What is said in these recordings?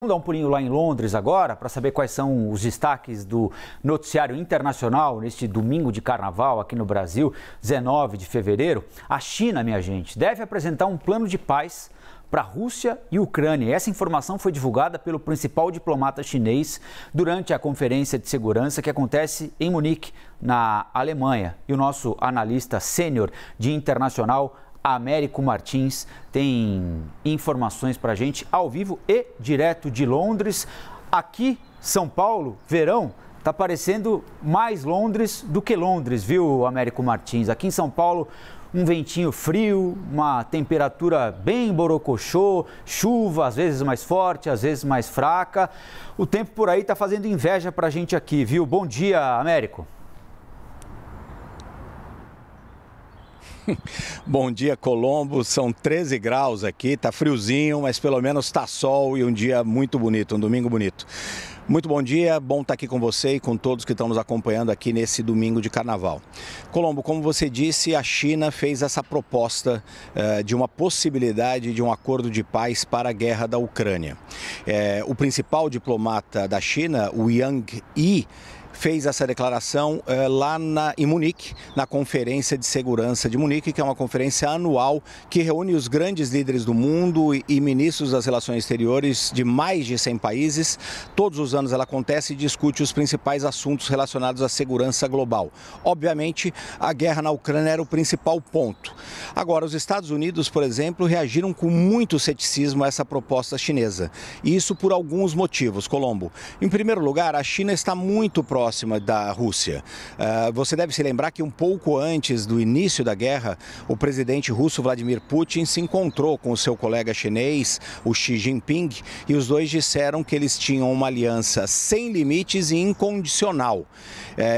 Vamos dar um pulinho lá em Londres agora para saber quais são os destaques do noticiário internacional neste domingo de carnaval aqui no Brasil, 19 de fevereiro. A China, minha gente, deve apresentar um plano de paz para a Rússia e Ucrânia. Essa informação foi divulgada pelo principal diplomata chinês durante a Conferência de Segurança que acontece em Munique, na Alemanha. E o nosso analista sênior de internacional, Américo Martins, tem informações para a gente ao vivo e direto de Londres. Aqui, São Paulo, verão, está parecendo mais Londres do que Londres, viu, Américo Martins? Aqui em São Paulo, um ventinho frio, uma temperatura bem borocochô, chuva, às vezes mais forte, às vezes mais fraca. O tempo por aí está fazendo inveja para a gente aqui, viu? Bom dia, Américo. Bom dia, Colombo. São 13 graus aqui, tá friozinho, mas pelo menos tá sol e um dia muito bonito, um domingo bonito. Muito bom dia, bom estar aqui com você e com todos que estão nos acompanhando aqui nesse domingo de carnaval. Colombo, como você disse, a China fez essa proposta de uma possibilidade de um acordo de paz para a guerra da Ucrânia. O principal diplomata da China, o Wang Yi, fez essa declaração lá em Munique, na Conferência de Segurança de Munique, que é uma conferência anual que reúne os grandes líderes do mundo e ministros das relações exteriores de mais de 100 países. Todos os anos ela acontece e discute os principais assuntos relacionados à segurança global. Obviamente, a guerra na Ucrânia era o principal ponto. Agora, os Estados Unidos, por exemplo, reagiram com muito ceticismo a essa proposta chinesa. E isso por alguns motivos, Colombo. Em primeiro lugar, a China está muito próxima da Rússia. Você deve se lembrar que um pouco antes do início da guerra, o presidente russo Vladimir Putin se encontrou com o seu colega chinês, o Xi Jinping, e os dois disseram que eles tinham uma aliança sem limites e incondicional.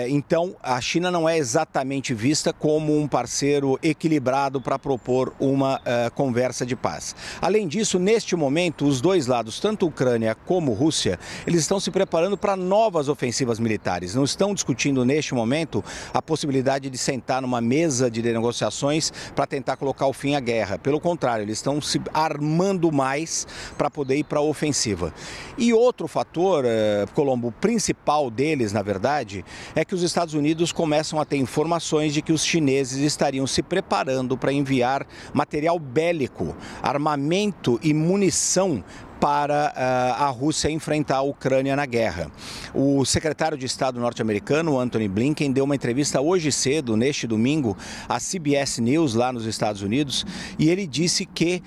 Então, a China não é exatamente vista como um parceiro equilibrado para propor uma conversa de paz. Além disso, neste momento, os dois lados, tanto Ucrânia como Rússia, eles estão se preparando para novas ofensivas militares. Não estão discutindo neste momento a possibilidade de sentar numa mesa de negociações para tentar colocar o fim à guerra. Pelo contrário, eles estão se armando mais para poder ir para a ofensiva. E outro fator, Colombo, principal deles, na verdade, é que os Estados Unidos começam a ter informações de que os chineses estariam se preparando para enviar material bélico, armamento e munição para a Rússia enfrentar a Ucrânia na guerra. O secretário de Estado norte-americano, Antony Blinken, deu uma entrevista hoje cedo, neste domingo, à CBS News, lá nos Estados Unidos, e ele disse que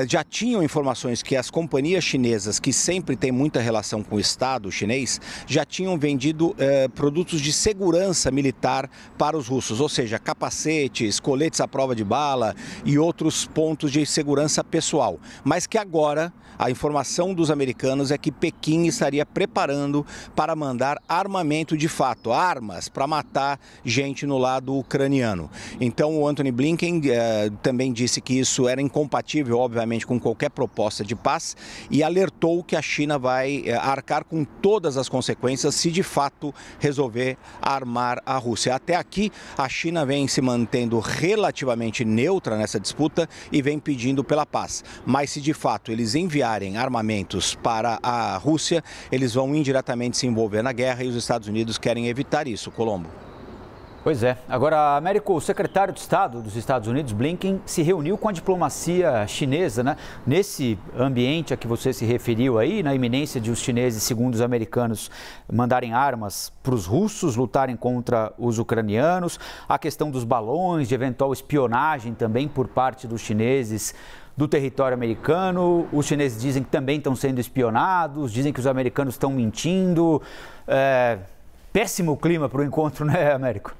já tinham informações que as companhias chinesas, que sempre têm muita relação com o Estado chinês, já tinham vendido produtos de segurança militar para os russos, ou seja, capacetes, coletes à prova de bala e outros pontos de segurança pessoal, mas que agora a informação dos americanos é que Pequim estaria preparando para mandar armamento de fato, armas para matar gente no lado ucraniano. Então o Antony Blinken também disse que isso era incompatível, obviamente, com qualquer proposta de paz e alertou que a China vai arcar com todas as consequências se de fato resolver armar a Rússia. Até aqui, a China vem se mantendo relativamente neutra nessa disputa e vem pedindo pela paz. Mas se de fato eles enviarem armamentos para a Rússia, eles vão indiretamente se envolver na guerra e os Estados Unidos querem evitar isso, Colombo. Pois é. Agora, Américo, o secretário de Estado dos Estados Unidos, Blinken, se reuniu com a diplomacia chinesa, né? Nesse ambiente a que você se referiu aí, na iminência de os chineses, segundo os americanos, mandarem armas para os russos, lutarem contra os ucranianos, a questão dos balões, de eventual espionagem também por parte dos chineses do território americano. Os chineses dizem que também estão sendo espionados, dizem que os americanos estão mentindo. Péssimo clima para o encontro, né, Américo?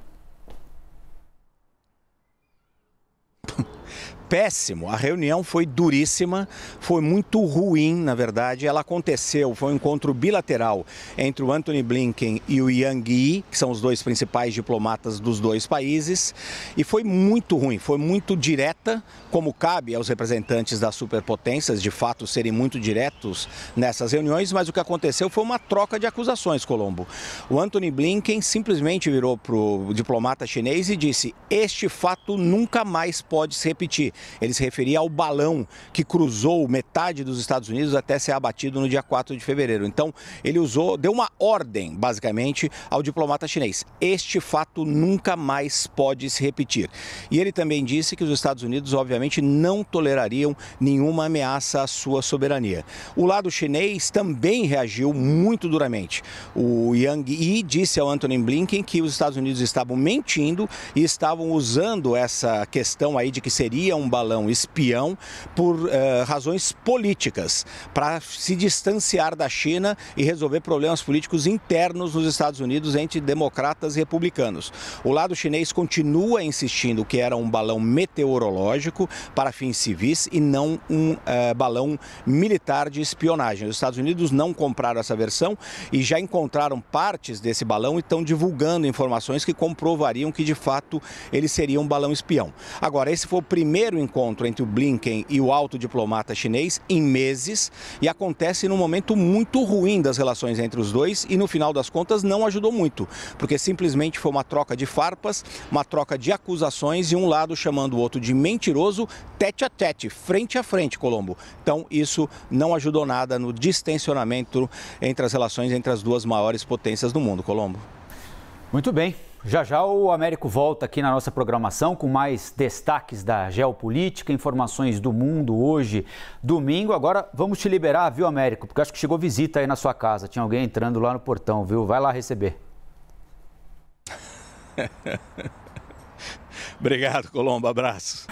Péssimo, a reunião foi duríssima, foi muito ruim, na verdade. Ela aconteceu, foi um encontro bilateral entre o Antony Blinken e o Wang Yi, que são os dois principais diplomatas dos dois países, e foi muito ruim, foi muito direta, como cabe aos representantes das superpotências, de fato, serem muito diretos nessas reuniões, mas o que aconteceu foi uma troca de acusações, Colombo. O Antony Blinken simplesmente virou para o diplomata chinês e disse: este fato nunca mais pode se repetir. Ele se referia ao balão que cruzou metade dos Estados Unidos até ser abatido no dia 4 de fevereiro. Então, ele deu uma ordem, basicamente, ao diplomata chinês. Este fato nunca mais pode se repetir. E ele também disse que os Estados Unidos, obviamente, não tolerariam nenhuma ameaça à sua soberania. O lado chinês também reagiu muito duramente. O Yang Yi disse ao Antony Blinken que os Estados Unidos estavam mentindo e estavam usando essa questão aí de que seria um balão espião por razões políticas, para se distanciar da China e resolver problemas políticos internos nos Estados Unidos entre democratas e republicanos. O lado chinês continua insistindo que era um balão meteorológico para fins civis e não um balão militar de espionagem. Os Estados Unidos não compraram essa versão e já encontraram partes desse balão e estão divulgando informações que comprovariam que de fato ele seria um balão espião. Agora, esse foi o primeiro encontro entre o Blinken e o alto diplomata chinês em meses e acontece num momento muito ruim das relações entre os dois e no final das contas não ajudou muito, porque simplesmente foi uma troca de farpas, uma troca de acusações e um lado chamando o outro de mentiroso, tete a tete, frente a frente, Colombo. Então isso não ajudou nada no distensionamento entre as relações entre as duas maiores potências do mundo, Colombo. Muito bem. Já já o Américo volta aqui na nossa programação com mais destaques da geopolítica, informações do mundo hoje, domingo. Agora vamos te liberar, viu, Américo? Porque acho que chegou visita aí na sua casa. Tinha alguém entrando lá no portão, viu? Vai lá receber. Obrigado, Colombo. Abraço.